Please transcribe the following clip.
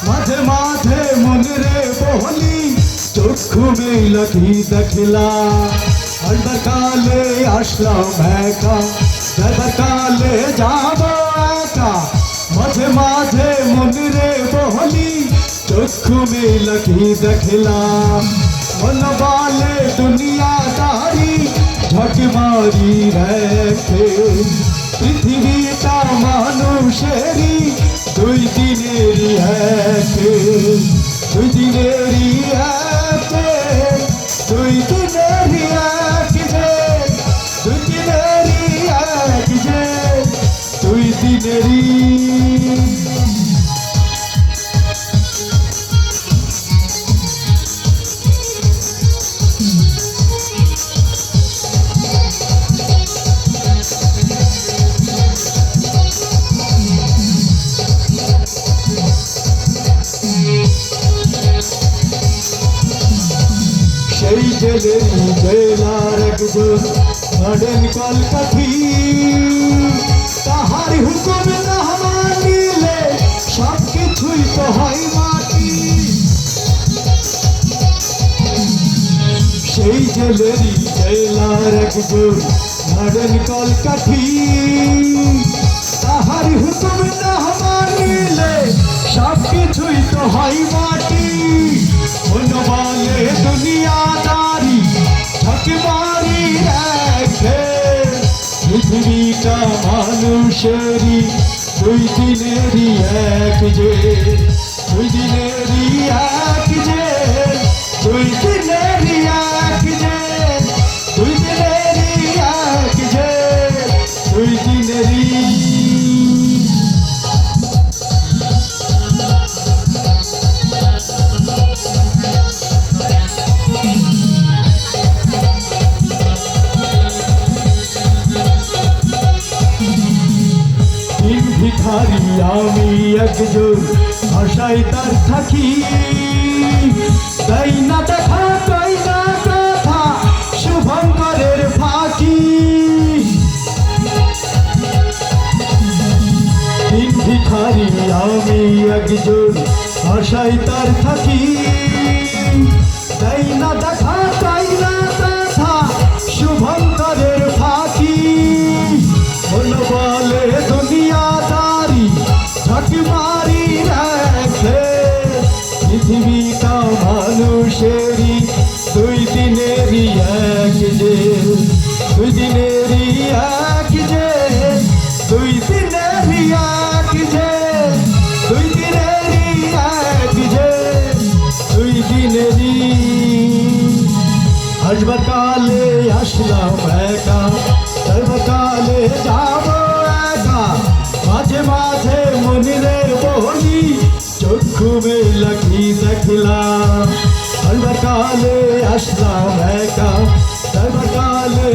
মাঝে মাঝে মনরে বহলি চক্ষু মেলা কি দেখলাম আসবার কালে আসলাম একা যাবার কালে যাব একা মাঝে মাঝে মনরে বহলি চক্ষু মেলা কি দেখলাম মন বলে দুনিয়াদারি ঝক মারি রেখে পৃথিবীটা মানুষেরই দুই দিনেরই একে দুই দিনেরই একে দুই দিনেরই এক যে দুই দিনেরই এক যে দুই দিনেরই সেই জেলের জেলার একজন মডেন কলকাঠি তাহার হুকুম না মানিলে সব কিছুই তো হয় মাটি সেই জেলের জেলার একজন মডেন কলকাঠি তাহার হুকুম না মানিলে সব কিছুই তো হয় মাটি মন বলে দুনিয়াদারি ঝক মারি রেখে পৃথিবীটা মানুষেরই দুই দিনেরই এক যে দুই দিনেরই এক যে দুই দিনেরই এক যে দুই দিনেরই এক যে দুই দিনেরই ভিখারি আমি একজন ভাষায় তার থাকি তাই না দেখা তাই না কথা শুভঙ্করের ফাঁকি ভিখারি আমি একজন ভাষায় তার থাকি তাই না দেখা তাই না কথা শুভঙ্করের ফাঁকি মন বলে দুনিয়াদারি ঝক মারি রেখে পৃথিবীটা মানুষেরই দুই দিনেরই এক যে দুই দিনেরই এক যে দুই দিনেরই এক যে দুই দিনেরই এক যে দুই দিনেরই আসবার কালে আসলাম একা যাবার কালে যাব একা মাঝে মাঝে মনিরে বলি চক্ষু মেলা কি দেখলাম আসবার কালে আসলাম একা যাবার কালে